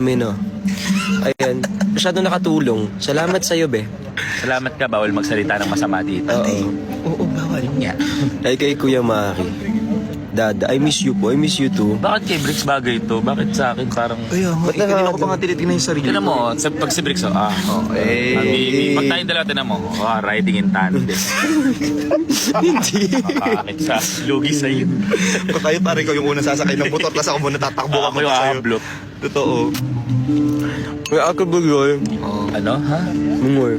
no. Ayan, masyado nakatulong. Salamat sa'yo, be. Salamat ka, bawal magsalita ng masama dito. Oo. Oo, bawal niya. Ay, kay Kuya Maki. Dada, I miss you po. I miss you too. Bakit kay Bricks bagay ito? Bakit sa akin parang... Kaya nga, kanina ko pa nga tinitingnan yung sarili. Tignan mo, pag si Bricks, pag tayong dalawa, tinan mo, riding in tandem. Hindi. Bakit sa lugi sa'yo? Kung tayo pare ko yung unang sasakay ng motor, tapos ako muna tatakbo Ako yung hablot. Totoo. May ako bugoy. Ano, ha? Mungor.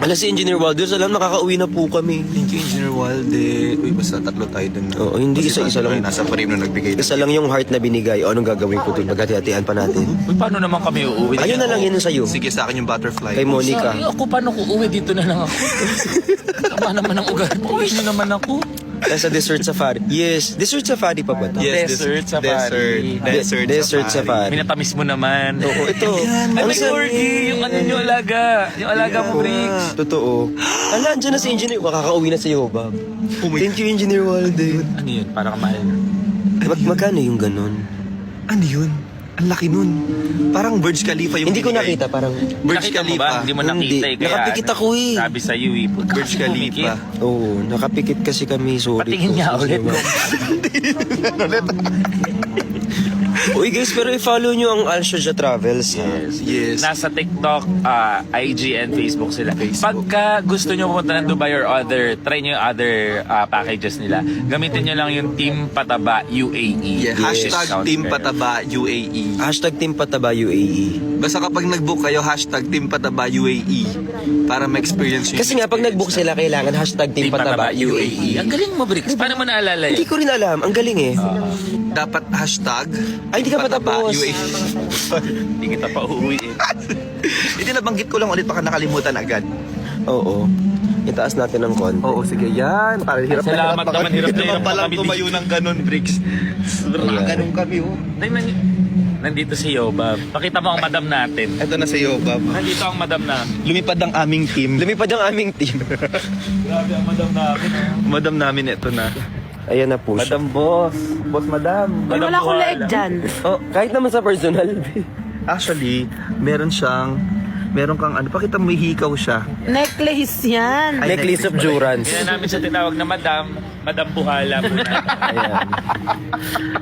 Alas si Engineer Waldo, salam, nakakauwi na po kami. Thank you, Engineer Walde. Uy, basta tatlo tayo dun. Oo, hindi isa-isa lang. Nasa frame na nagbigay. Isa lang yung heart na binigay. O, anong gagawin ko dun? Maghati-hatian pa natin. Uy, paano naman kami uuwi? Ayun na lang yun sa'yo. Sige, sa akin yung butterfly. Kay Monica. Ako, paano ko uwi? Dito na lang ako. Tama naman ang ugali. Uwi niyo naman ako. Nasa Desert Safari. Yes, Desert Safari pa ba ito? Yes, Desert Safari. Desert Safari. Minatamis mo naman. Oo, ito. Ay, may sarap. corgi. Yung ano yung alaga. Yung alaga mo, Bricks. Totoo. Ala, andyan na si Engineer. Makakauwi na sa'yo, Bob. Oh my Thank you, Engineer Walde. Ano yun? Para kamahal. Magkano yung ganun? Ano yun? Ang laki nun. Parang Burj Khalifa yung Hindi ko binigay. nakita, parang... Burj Nakita mo ba? Khalifa. Hindi mo nakita eh. Kaya Nakapikit ako eh. Sabi sa iyo eh. Burj Khalifa. Oo, nakapikit kasi kami. Sorry. Patingin po. niya ulit. Uy guys, pero i-follow nyo ang Alshoja Travels. Yes. Nasa TikTok, IG, and Facebook sila. Pagka gusto nyo pumunta ng Dubai or try nyo yung other packages nila, gamitin nyo lang yung Team Pataba UAE. Yeah, hashtag Sounds Team better. Pataba UAE. Hashtag Team Pataba UAE. Basta kapag nag-book kayo, hashtag Team Pataba UAE para ma-experience yun. Kasi nga, pag nag-book sila, kailangan hashtag Team Pataba UAE. Ang galing mo, Bricks. Paano mo naalala Hindi yun? ko rin alam. Ang galing eh. Dapat hashtag Ay, hindi ka pa Pataba tapos. UAE. Hindi kita pa uuwi eh. Hindi, nabanggit ko lang ulit, baka nakalimutan agad. Oo. Itaas natin ng konti. Oo, sige, yan. Para hirap Salamat naman, hirap na hirap palang kami tumayo ng ganun, Bricks. Ayan. Ganun kami, oh. Nandito si Yobab. Pakita mo ang madam natin. Ito na sa'yo, Bob. Nandito ang madam na. Lumipad ang aming team. Lumipad ang aming team. Grabe ang madam natin. Madam namin, ito na. Ayan na po siya. Madam boss. Boss, madam. Uy, wala akong leeg dyan. Oh, kahit naman sa personal. Actually, meron kang ano, pakita mo hikaw siya. Necklace yan. Ay, Necklace of Durance. Kaya namin siya tinawag na Madam Buhala muna. Ayan.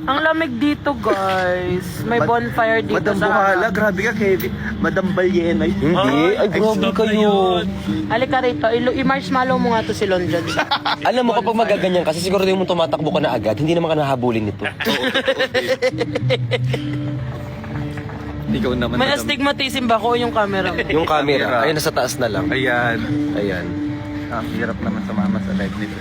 Ang lamig dito, guys. May bonfire dito Madam sa Buhala, harap. grabe ka, Kevin. Madam Balyena. Hindi. Ay, grabe stop na kayo. yun. Halika rito. I-marshmallow mo nga to si Lon dyan. Alam mo, kapag magaganyan kasi siguro yung tumatakbo ka na agad, hindi naman ka nahabulin nito. Ikaw naman, May madam. astigmatism ba ko yung camera mo? Yung camera, ayun, nasa taas na lang. Ayan. Ayan. Ang hirap naman sa mama sa live nito.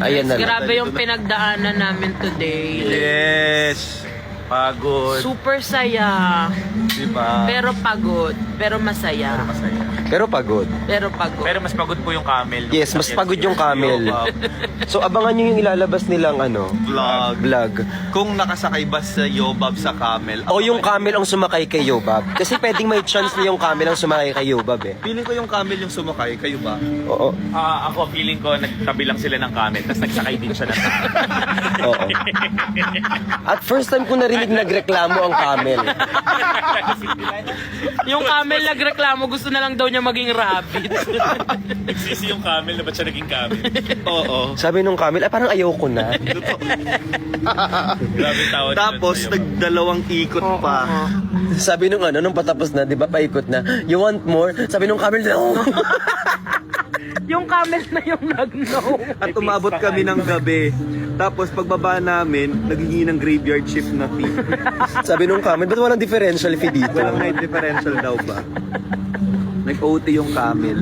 Ayan na lang. Grabe yung pinagdaanan namin today. Yes! Pagod. Super saya. Diba? Pero pagod. Pero masaya. Masaya. Pero pagod. Pero pagod. Pero mas pagod po yung camel. Yes, mas pagod yung camel. Yobab. So, abangan nyo yung ilalabas nilang vlog. Kung nakasakay ba sa Yobab sa camel? O yung camel ang sumakay kay Yobab. Kasi pwedeng may chance na yung camel ang sumakay kay Yobab eh. Feeling ko yung camel yung sumakay. Kayo ba? Oo. Ako feeling ko nagtabi lang sila ng camel tapos nagsakay din siya ng Oo. At first time ko narinig nagreklamo ang camel. Yung camel nagreklamo, gusto na lang daw niya maging rabbit. Nagsisi yung camel na ba't siya naging camel? Oo. Sabi nung camel, ay parang ayaw ko na. Grabe tawad. Tapos nagdalawang ikot pa. Sabi nung nung patapos na, di ba, paikot na, you want more? Sabi nung camel, no. Yung camel na yung nag-no. At umabot kami ng gabi. Tapos pagbaba namin, nagiging ng graveyard shift na fee. Sabi nung camel, ba't walang differential fee dito? Walang night differential daw ba? Nag-OT yung camel.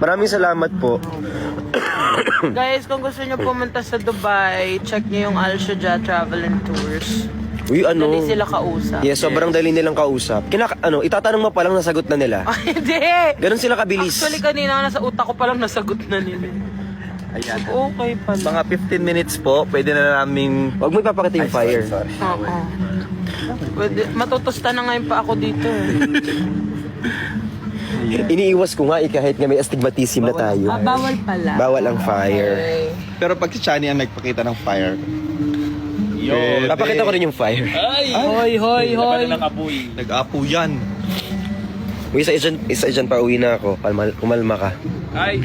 Maraming salamat po. Guys, kung gusto niyo pumunta sa Dubai, check niyo yung Alshoja Travel and Tours. Uy, Dali sila kausap. Yes, sobrang dali nilang kausap. Itatanong mo pa lang nasagot na nila. Ay, hindi! Ganon sila kabilis. Actually, kanina nasa utak ko palang nasagot na nila. Ayan. Okay pala. Mga 15 minutes po, pwede na namin... Huwag mo ipapakita yung fire. Oo. Pwede, matutusta na ngayon pa ako dito. Iniiwas ko nga kahit nga may astigmatism na tayo. Bawal pala. Bawal ang fire. Okay. Pero pag si Chani ang nagpakita ng fire, Yo. Papakita ko rin yung fire. Ay! Hoy, hoy, hoy. Ng apoy. Nag-apo yan. Uy, isa dyan pa uwi na ako. Kumalma ka. Ay,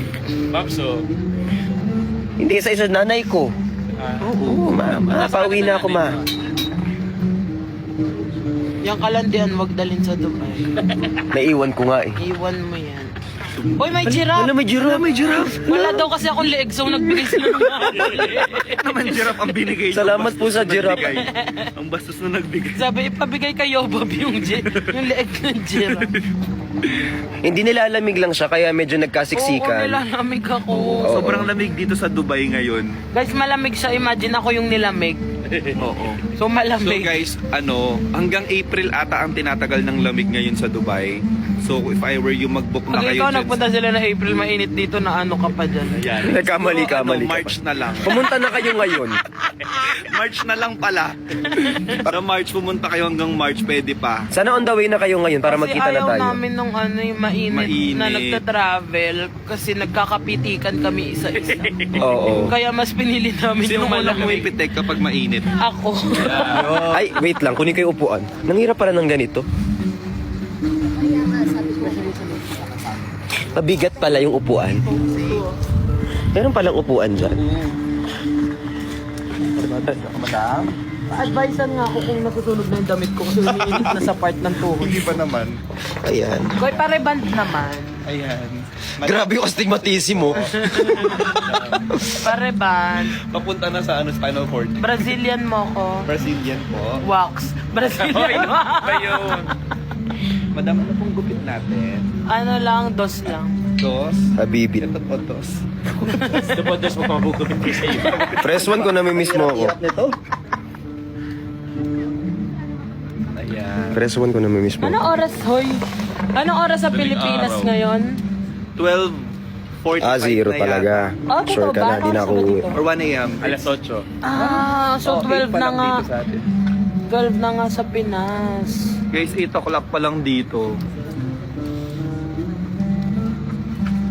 Babso. Hindi, isa nanay ko. Oo, ma. Pauwi na ako, ma. Yung kalandian, wag dalhin sa Dubai. Naiwan ko nga eh. Iwan mo yan. Hoy, may giraffe! May giraffe. Wala daw kasi akong leeg, so nagbigay sila ng Naman giraffe ang binigay. Salamat po sa giraffe. Ang bastos na nagbigay. Sabi, ipabigay kayo, Bob, yung leeg ng giraffe. Hindi nilalamig lang siya, kaya medyo Oo, nagkasiksikan. nilalamig ako. Sobrang lamig dito sa Dubai ngayon. Guys, malamig siya. Imagine ako yung nilamig. Oo. So, So malamig. guys, hanggang April ata ang tinatagal ng lamig ngayon sa Dubai. So if I were you, mag-book na Pag kayo ikaw dyan. nagpunta sila na April, mainit dito na ano ka pa dyan. Nagkamali ka March na lang. Pumunta na kayo ngayon. March na lang pala. Sa March, pumunta kayo hanggang March, pwede pa. Sana on the way na kayo ngayon para Kasi magkita na ayaw tayo. namin nung ano, yung mainit na nagta-travel kasi nagkakapitikan kami isa-isa. Oo. Kaya mas pinili namin Sino yung unang malamig. pumipitek kapag mainit? Ako. Ay, wait lang. Kunin kayo upuan. Nanghirap pala ng ganito. Mabigat pala yung upuan. Meron palang upuan dyan. Advisean nga ako kung natutunog na yung damit ko kasi umiinit na sa part ng tuhod. Hindi pa naman. Ayan. Koy, pare-band naman. Ayan. Grabe yung astigmatismo. Pare-band. Papunta na sa spinal cord. Brazilian mo ko. Brazilian po. Wax. Brazilian mo. Ayun. Madam, ano pong gupit natin? Ano lang, dos lang. Dos. Habibi. Ito po, dos. Ito po, Diyos mo pamabugupin ko sa iba. Press 1 ko namimiss mo ako. nito. Ayan. Press 1 ko namimiss mo. Anong oras, hoy? Anong oras sa Pilipinas araw. ngayon? 12:45 Zero na talaga. Oh, Sure totoo ka ba? na, di na ako Ano uwi. sa Or 1 a.m. Alas 8. So 12 na nga. Dito sa atin. 12 na nga sa Pinas. Guys, 8 o'clock pa lang dito.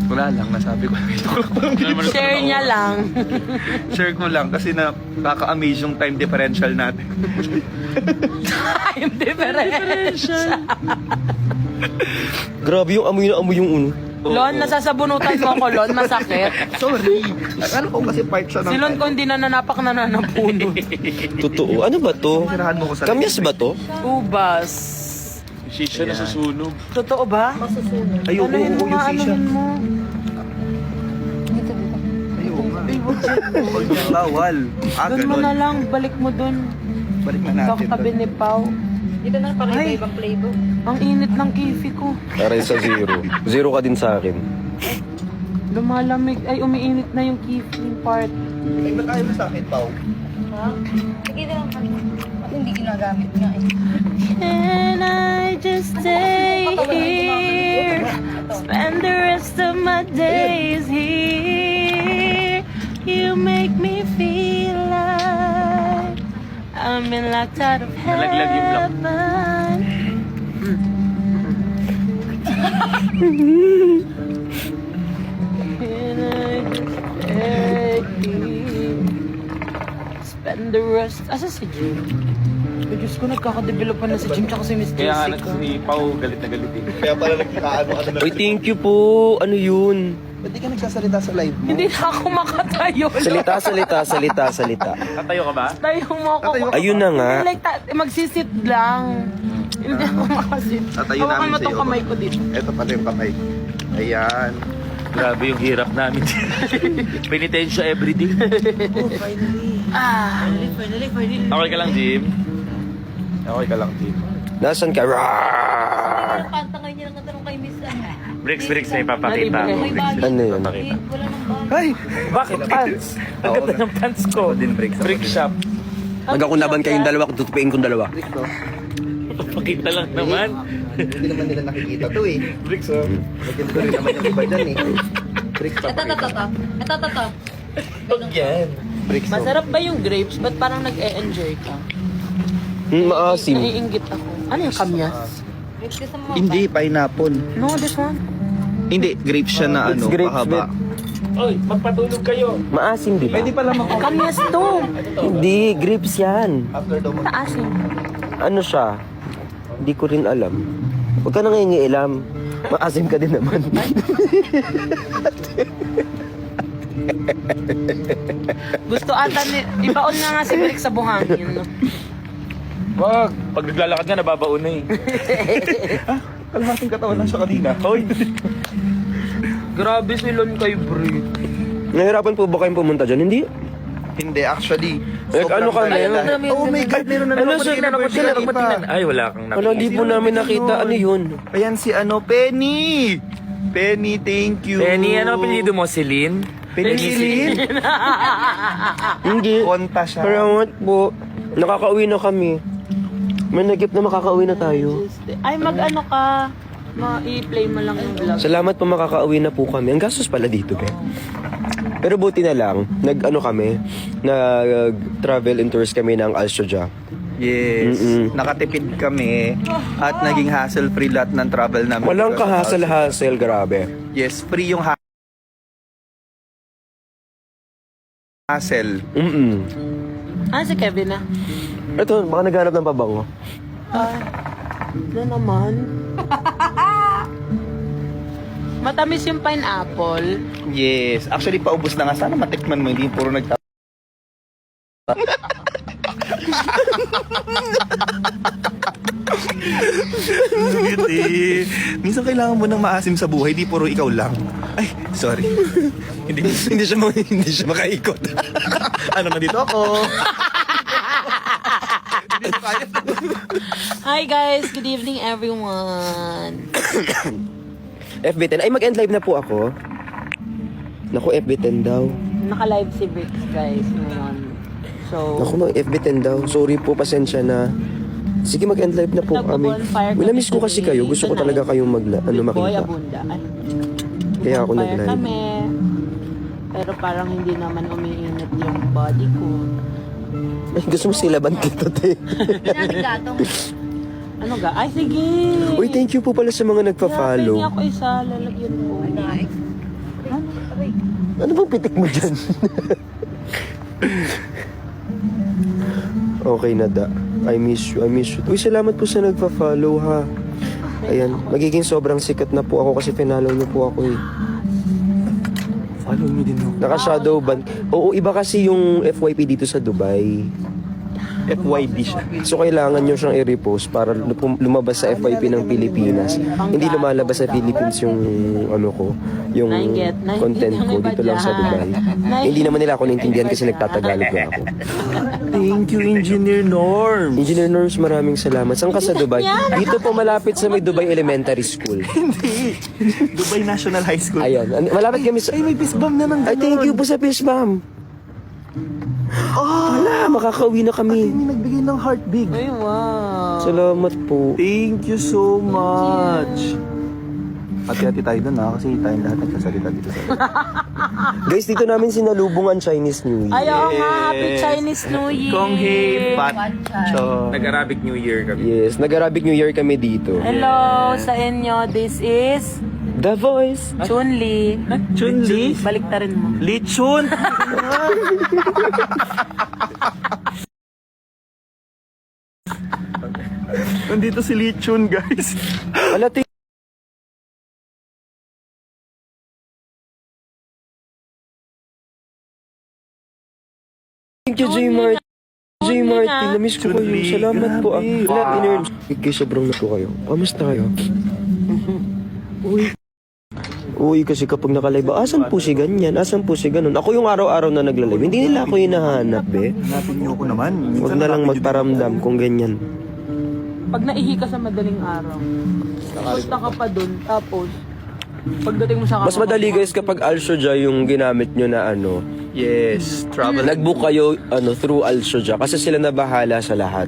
Wala lang, nasabi ko. 8 o'clock pa lang dito. Share niya lang. Share ko lang kasi nakaka-amaze yung time differential natin. Time difference. Grabe yung amoy na amoy yung uno. Lon, nasasabunutan mo ako, Lon. Masakit. Sorry. Akala ko kasi part siya ng... Si Lon ko hindi nananapak na nanapuno. Totoo. Ano ba to? Sirahan mo ko sa... Kamyas ba to? Ubas. Shisha na susunog. Totoo ba? Ay, oo, Anuhin mo oo, nga, yung sisha. anuhin mo. Ay, oo nga. Ay, wag yan. Bawal. Doon mo na lang, balik mo doon. Balik na natin. Katabi ni Pao. Dito na para Ay. ibang flavor. Ang init ng kifi ko. Para sa 0. 0 ka din sa akin. Lumalamig. Ay, umiinit na yung kifi part. Ay, ba't ayaw mo sa akin, Pao? Ha? Sige na lang kami. At hindi ginagamit nga eh. Can I just stay here? Spend the rest of my days here. You make me feel like I'm been locked out of Nalaglag yung block. heaven. Can I just stay here? Spend the rest... Asa si Jim? Ay, Diyos ko, nagkakadevelop pa na si Jim tsaka si Miss Kaya nga Jessica. si Pao galit na galit eh. Kaya pala nagkakaano ka na. Uy, thank you po. Ano yun? Ba't di ka nagsasalita sa live mo? Hindi na ako makatayo. Salita. Tatayo ka ba? Tayo mo ako. Ayun na nga. Like, magsisit lang. Hindi ako makasit. Tatayo Hawakan namin mo sa tong iyo. kamay ko dito. Ito pala yung kamay. Ayan. Grabe yung hirap namin. Penitensya everyday. Ah. Finally. Okay ka lang, Jim? Okay ka lang, Jim. Nasaan ka? Rawr! Kanta ngayon niya lang natanong kay Miss Anna. Bricks na ipapakita ko. May bali. Ano yun? Ipapakita. Wala nang bali. Ay! Bakit pants? Ang ganda ng pants ko. Brick shop. Magkakunaban kayong dalawa, tutupiin kong dalawa. Papakita lang naman. Hindi naman nila nakikita to eh. Bricks, oh. Maganda rin naman yung iba dyan eh. Bricks pa Ito. Yan. Bricks to. Masarap ba yung grapes? Ba't parang nag-e-enjoy ka? Maasim. Naiinggit ako. Ano yung kamyas? Grapes ka sa mga Hindi, pineapple. No, this one. Hindi, grapes siya na It's ano, grapes pahaba. Oy, magpatulog kayo. Maasim, di ba? Pwede pala Kanyas to. Hindi, grapes yan. Maasim. Ano siya? Hindi ko rin alam. Huwag ka nang nangingialam. Maasim ka din naman. Gusto ata ni... Ibaon na nga si Rick sa buhangin. No? Wag. Pag naglalakad nga, nababaon na eh. Kalahating katawan lang siya kanina. Hoy! Grabe silon kay Bri. Nahirapan po ba kayong pumunta dyan? Hindi. Hindi, actually. Like, ano kami? Oh my God, meron na Ano, naman sir? Ay, wala kang Ano, di po namin nakita. Ano yun? Ayan si Penny! Penny, thank you. Penny, ano apelyido mo? Celine? Penicillin? Hindi. Konta siya. Salamat po. Nakakauwi na kami. May nagip na makakauwi na tayo. Ay, mag-ano ka. Ma-i-play mo lang yung vlog. Salamat po, makakauwi na po kami. Ang gastos pala dito, be. Pero buti na lang, nag-travel and tours kami ng Alshoja. Yes. Nakatipid kami at naging hassle-free lahat ng travel namin. Walang kahasel-hasel, grabe. Yes, free yung hassle. Ah, si Kevin na. Ito, baka naghanap ng pabango. Ano naman? Matamis yung pineapple. Yes. Actually, paubos na nga. Sana matikman mo. Hindi puro Beauty. Minsan kailangan mo ng maasim sa buhay, di puro ikaw lang. Ay, sorry. hindi siya makaikot. Ano, nandito ako. Hi guys, good evening everyone. FB10. Ay, mag-end live na po ako. Naku, FB10 daw. Naka-live si Bricks guys ngayon. So, Naku, FB10 daw. Sorry po, pasensya na. Sige, mag-end live na po kami. Nag-bonfire Minamiss ko kami kasi kayo. Gusto ko talaga kayong Boy makita. Abunda. Ay, Kaya ako bonfire nag-live. kami. Pero parang hindi naman umiinit yung body ko. Ay, gusto mo silaban kita, te. Pinabigatong. Ano ga? Ay, sige. Uy, thank you po pala sa mga Kaya nagpa-follow. ako isa, lalagyan ko. Ano bang pitik mo dyan? Okay na da. I miss you. Uy, salamat po sa nagpa-follow, ha. Ayan, magiging sobrang sikat na po ako kasi finalo niyo po ako eh. Follow me din ako. Naka-shadow ban. Oo, iba kasi yung FYP dito sa Dubai. FYD siya. So, kailangan nyo siyang i-repost para lumabas sa FYP ng Pilipinas. Hindi lumalabas sa Philippines yung ano ko, yung content ko dito lang sa Dubai. Hindi naman nila ako naintindihan kasi nagtatagalog na ako. Thank you, Engineer Norm. Engineer Norms, maraming salamat. Saan ka sa Dubai? Dito po malapit sa may Dubai Elementary School. Hindi. Dubai National High School. Ayan, malapit kami sa... Ay, may fist bump na ng Ay, thank you po sa fish bomb. Wala, makakauwi na kami. May nagbigay ng heart big. Ay, wow. Salamat po. Thank you so much. Hati-hati tayo dun kasi tayong lahat nagsasalita dito sa Guys, dito namin sinalubungan Chinese New Year. Ay, oo nga. Happy Chinese New Year. Kong hei, pat, cho. Nag-Arabic New Year kami. Yes, nag-Arabic New Year kami dito. Hello sa inyo. This is The Voice. Chun-Li. Chun-Li? Baliktarin mo. Lichun! Nandito si Lichun, guys. Wala, thank you, J. Martin. J. Martin, namiss ko kayo. Chun-Li, Salamat po. grabe. Wala, in-earn. Kayo, sobrang na po kayo. Kamusta kayo? Uy, kasi kapag nakalive, asan po si ganyan? Asan po si ganon? Ako yung araw-araw na nagla-live. Hindi nila ako hinahanap, be. Hanapin niyo ako naman. Huwag na lang magparamdam kung ganyan. Pag naihi ka sa madaling araw, punta ka pa dun, tapos, pagdating mo sa Mas madali guys kapag Alshoja yung ginamit nyo na ano. Yes, travel. Nag-book kayo through Alshoja kasi sila na bahala sa lahat.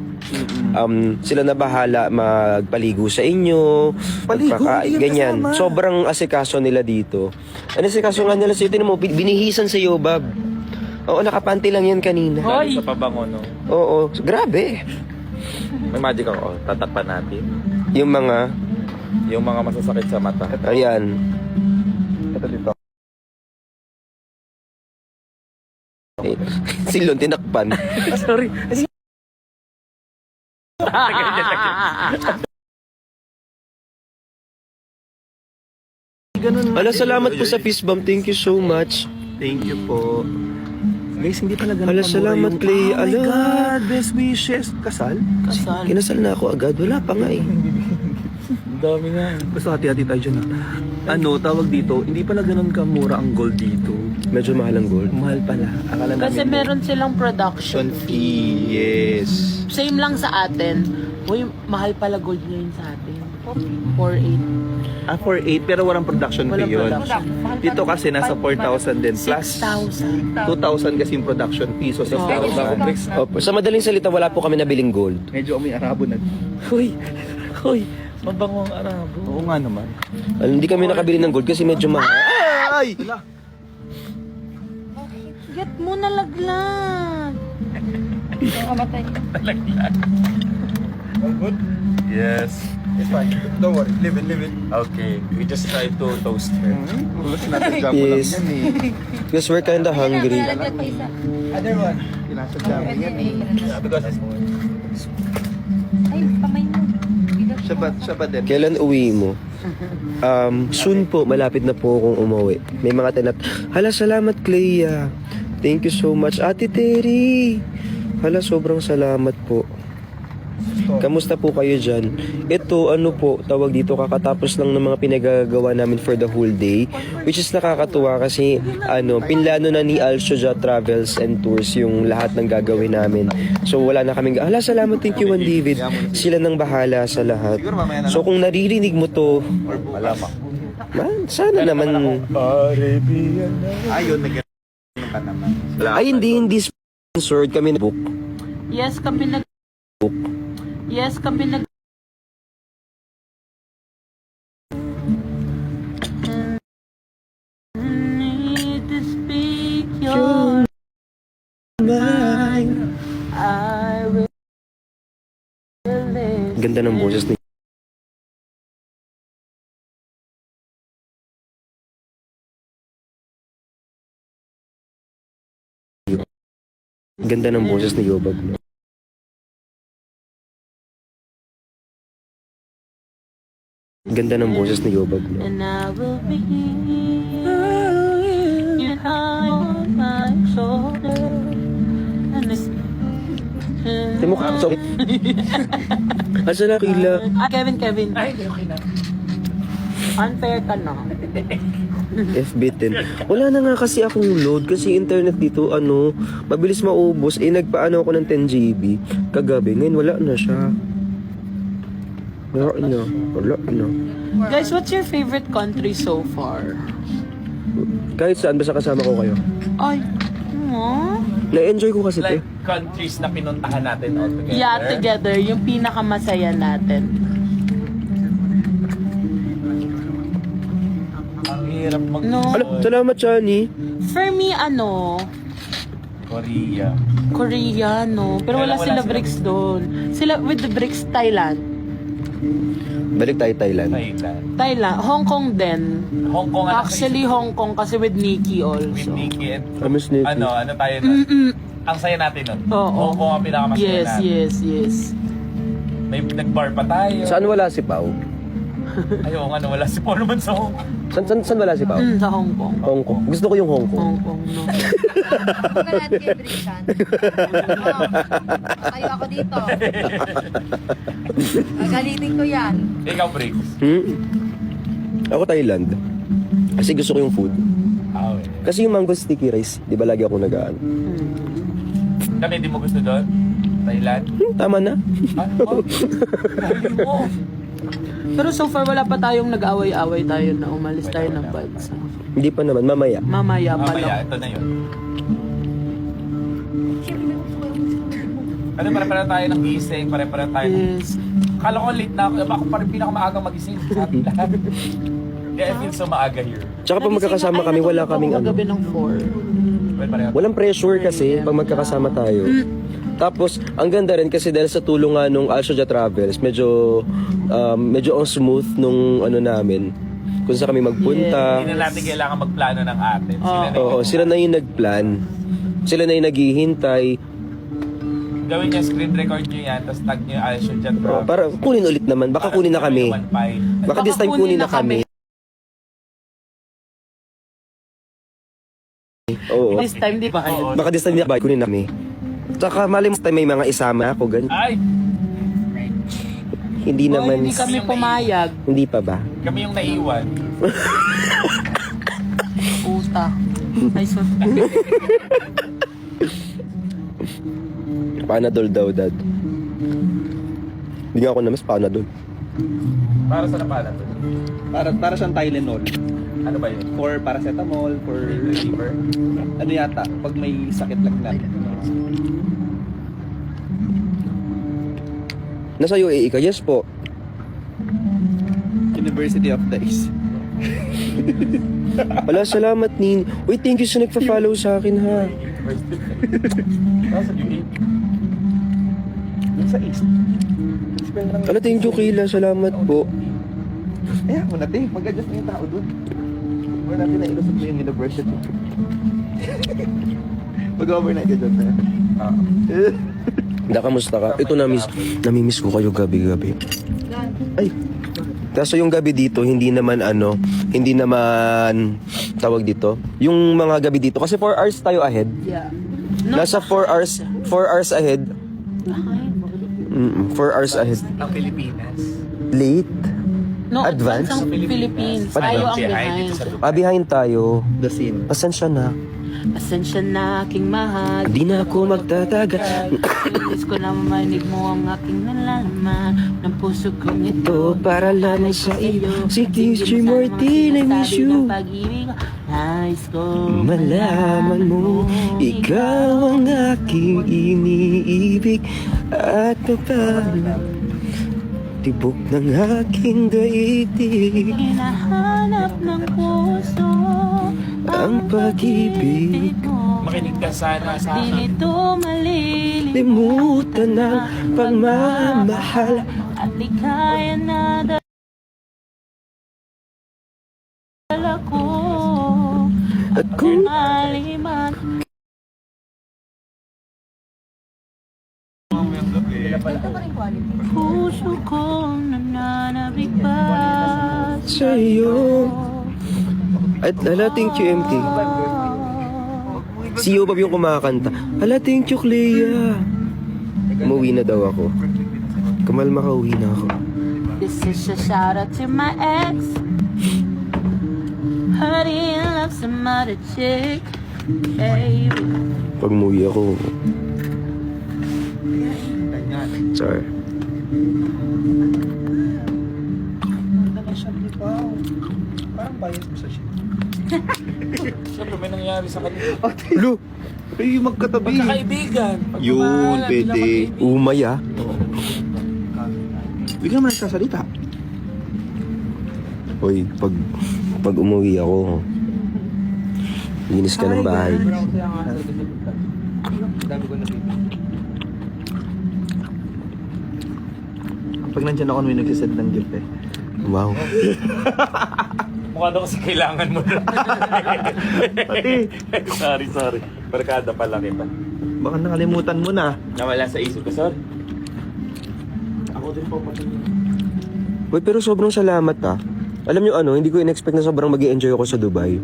Sila na bahala magpaligo sa inyo, Paligo, hindi yan ganyan. kasama. Sobrang asikaso nila dito. Ano asikaso nga nila sa ito mo, binihisan sa iyo, Bob. Oo, nakapanty lang yan kanina. Dahil sa pabango, no? Oo, grabe. May magic ako. Tatakpan natin. Yung mga, Yung mga masasakit sa mata. ayan. Ito dito. Silon, tinakpan. Sorry. Ganun. Ala, salamat po sa fist bump. Thank you so much. Thank you po. Guys, hindi pala ganun Ala, kamura salamat, yung- Clay. Oh my Ala. God, best wishes. Kasal? Kasal. Kinasal na ako agad. Wala pa nga eh. Ang dami nga. Basta hati-hati tayo dyan. Ano, tawag dito, hindi pala ganun kamura ang gold dito. Medyo mahal ang gold. Mahal pala. Akala namin Kasi meron silang production fee. Yes. Same lang sa atin. Uy, mahal pala gold ngayon sa atin. 4.8. For 8, pero walang production Walang fee yun. production. Dito kasi nasa 4,000 din. Plus 6,000. 2,000 kasi yung production fee. So 6,000. Opo. Sa madaling salita, wala po kami nabiling gold. Medyo may Arabo na. Hoy, hoy. Mabango ang Arabo. Oo nga naman. Hindi kami nakabili ng gold kasi medyo mahal. Ay! Get mo nalaglag. Nakamatay. Yes. It's fine. Don't worry. Live it. Okay. We just try to toast her. Yes. Because we're kinda hungry. Nalagyan pa isa. Other one. Pinasadya mo yan eh. Because Ay, kamay mo. siya ba din? Kailan uwi mo? Soon po, malapit na po akong umuwi. May mga tinat... Hala, salamat, Clea. Thank you so much. Ate Terry. Hala, sobrang salamat po. Kamusta po kayo dyan? Ito, ano po, tawag dito, kakatapos lang ng mga pinagagawa namin for the whole day. Which is nakakatuwa kasi, pinlano na ni Alshoja Travels and Tours yung lahat ng gagawin namin. So, wala na kaming... Hala, salamat, thank you, Juan David. Sila nang bahala sa lahat. So, kung naririnig mo to, sana naman... Ayun, nagano ka naman. Ay, hindi sponsored kami na book. Yes, kami nag... Yes, kami nag... Need to speak your mind. I will listen. Ganda ng boses ni... Ganda ng boses ni Yobag. No? Ganda ng boses ni Yobag. No? And I will be you high on my shoulder. And this... Ay, mukha ko, sorry. Asa na, Kila? Kevin. Ay, okay na. Unfair ka na. FB10. Wala na nga kasi akong load kasi internet dito, mabilis maubos. Nagpaano ako ng 10 GB kagabi. Ngayon, wala na siya. Wala na. Guys, what's your favorite country so far? Kahit saan, basta kasama ko kayo. Ay, mo? Na-enjoy ko kasi Like to. countries na pinuntahan natin all together. Yeah, together. Yung pinakamasaya natin. Ang hirap mag No. Ala, salamat, Chani. For me, Korea. Korea, no? Pero wala Wala sila sila. BRICS doon. Sila with the BRICS, Thailand. Balik tayo Thailand. Thailand. Hong Kong din. Hong Kong at Actually, Hong Kong kasi with Nikki with also. Nikki and I miss Nikki. ano tayo nun? Ang saya natin nun. Oo. Hong Kong ang pinakamasaya natin. Yes. May nag-bar pa tayo. Saan wala si Pao? Ayaw nga wala si Paul naman sa Hong Kong. Saan wala si Pao? Sa Hong Kong. Hong Kong. Gusto ko yung Hong Kong. Hong Kong, no? Huwag ka natin kay Brixan. Tayo ako dito. Gagalitin ko yan. Ikaw, Briggs. Ako Thailand. Kasi gusto ko yung food. Okay. Kasi yung mango sticky rice, di ba lagi ako nagaan? Kami, di mo gusto doon? Thailand? Tama na. Ano? Dali mo. Pero so far, wala pa tayong nag-away-away tayo na umalis tayo ng bansa. Hindi pa naman, mamaya. Mamaya pa Mamaya, lang. ito na yun. Ano, pare-pare tayo ng gising, pare-pare tayo ng... Yes. Kala ko late na ako, ako parang pinakamaagang magising sa ating lahat. Yeah, I feel so maaga here. Tsaka pag magkakasama kami, wala kaming Gabi ng 4. Well, pareho. Walang pressure kasi pag magkakasama tayo. Tapos, ang ganda rin kasi dahil sa tulong nga nung Alshoja Travels, medyo ang smooth nung namin. Kung saan kami magpunta. Hindi na natin kailangan magplano ng atin. Sila na Oo, sila na yung nagplan. Sila na yung naghihintay. Gawin niya, screen record niyo yan, tapos tag niyo Alsho dyan. Para kunin ulit naman. Baka kunin na kami. Baka this time kunin na kami. Oo. This time, di ba kayo? Baka this time kunin na kami. Tsaka mali mo time may mga isama ako. Ay! Hindi naman. Hindi kami pumayag. Hindi pa ba? Kami yung naiwan. Puta. Ay, so... Panadol daw, dad. Hindi nga ako namas Panadol. Para sa napala to. Para siyang Tylenol. Ano ba yun? For paracetamol, for fever. Ano yata, pag may sakit lang na. Nasa UAE ka? Yes po. University of the East. Wala, salamat, Nin. Uy, thank you sa nagpa-follow sa akin, ha. Nasa UAE. Yung sa East. Ano, thank you, Kayla. Salamat po. Ayan mo natin, mag-adjust na yung tao dun. Huwag natin na ilusot mo yung university. Mag-overnight ka dyan, ha? Da, kamusta ka? Ito, namimiss ko kayo gabi-gabi. Ay. Kaso yung gabi dito, hindi naman tawag dito. Yung mga gabi dito, kasi 4 hours tayo ahead. Yeah. Nasa 4 hours ahead. 4 hours ahead. Ang Pilipinas. Late? No, Advance? ang Philippines. Advance. Tayo ang Ay, behind. dito sa Dubai. Behind tayo. The scene. Pasensya na. Pasensya na aking mahal. Di na ako magtatagal. Ilis ko na marinig mo ang aking nalalaman ng puso kong ito. Ito para lamang sa iyo. Si Teacher Martin, I miss you. Nais ko Malaman mo, ikaw ang aking iniibig. At kapag tibok ng aking daigdig, hinahanap ng puso ang pag-ibig. mo. Makinig ka sana sa Di akin. nito malilimutan Limutan ng pagmamahal. at likaya na dala ko. At kung Aliman puso ko nananabig pa sa'yo. At ala, thank you, MT. Si Yobab yung kumakanta. Ala, thank you, Clea. Umuwi na daw ako. Kamal, makauwi na ako. This is a shout out to my ex. Honey, I love some other chick, baby. Pag umuwi ako. Sorry. Parang bias mo sa shit. Siyempre, may nangyari sa kanila. Lu! Ay, magkatabi. Magkakaibigan. Yun, pwede. Umay ah. Hindi ka naman nagsasalita. Hoy, pag umuwi ako, linis ka ng bahay. Pag nandyan ako, may nagsisend ng gift eh. Wow. Mukha daw kasi kailangan mo na. sorry. Barkada pala kita. Baka nakalimutan mo na. Nawala sa isip ko, sorry. Ako din po pati. Hoy, pero sobrang salamat ah. Alam nyo ano, hindi ko in-expect na sobrang mag-i-enjoy ako sa Dubai.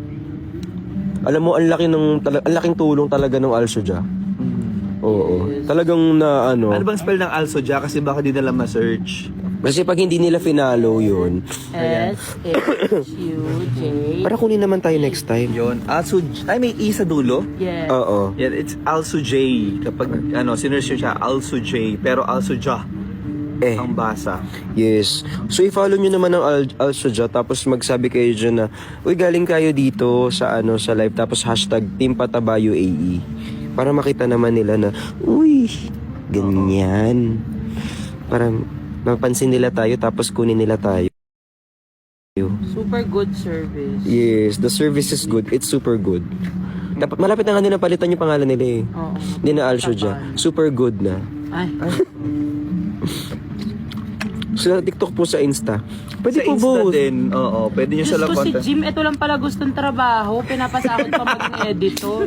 Alam mo, ang laking tulong talaga ng Alsoja. Oo. Talagang na ano. Ano bang spell ng Alsoja? Kasi baka di nila ma-search. Kasi pag hindi nila finalo yun, S-H-U-J. para kunin naman tayo next time. Yun. Alsoj. Ay, may E sa dulo? Yeah. Oo. Yeah, it's Alsoj. Kapag, sinerch nyo siya, Alsoj. Pero Alsoja ang basa. Yes. So i-follow nyo naman ang Alsoja, tapos magsabi kayo dyan na, uy, galing kayo dito sa sa live, tapos hashtag Team Pataba UAE. Para makita naman nila na, uy, ganyan. Para mapansin nila tayo, tapos kunin nila tayo. Super good service. Yes, the service is good. It's super good. Dapat malapit na nga nila palitan yung pangalan nila eh. Oo. Hindi na Alsoja. Super good na. Ay. Sa TikTok po, sa Insta. Pwede Sa po Insta both. din, oo. Pwede nyo Diyos siya lang ko si contact. Jim, ito lang pala gustong trabaho. Pinapasahod pa maging editor.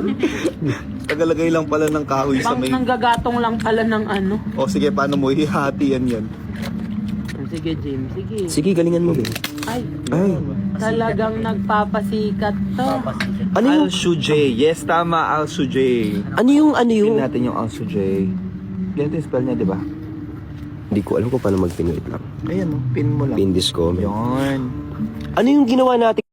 Tagalagay lang pala ng kahoy sa Pang may... nanggagatong lang pala ng ano. O sige, paano mo ihati yan? Sige Jim, sige. Sige, galingan mo, Ben. Ay, Ay. talagang nagpapasikat to. Ano yung, Al-Sujay. Yes, tama, Al-Sujay. ano yung, Pin natin yung Al-Sujay. Ganito yung spell niya, di ba? Hindi ko alam kung paano mag-pin. Wait lang. Ayan, pin mo lang. Pin this comment. Yun. Ano yung ginawa natin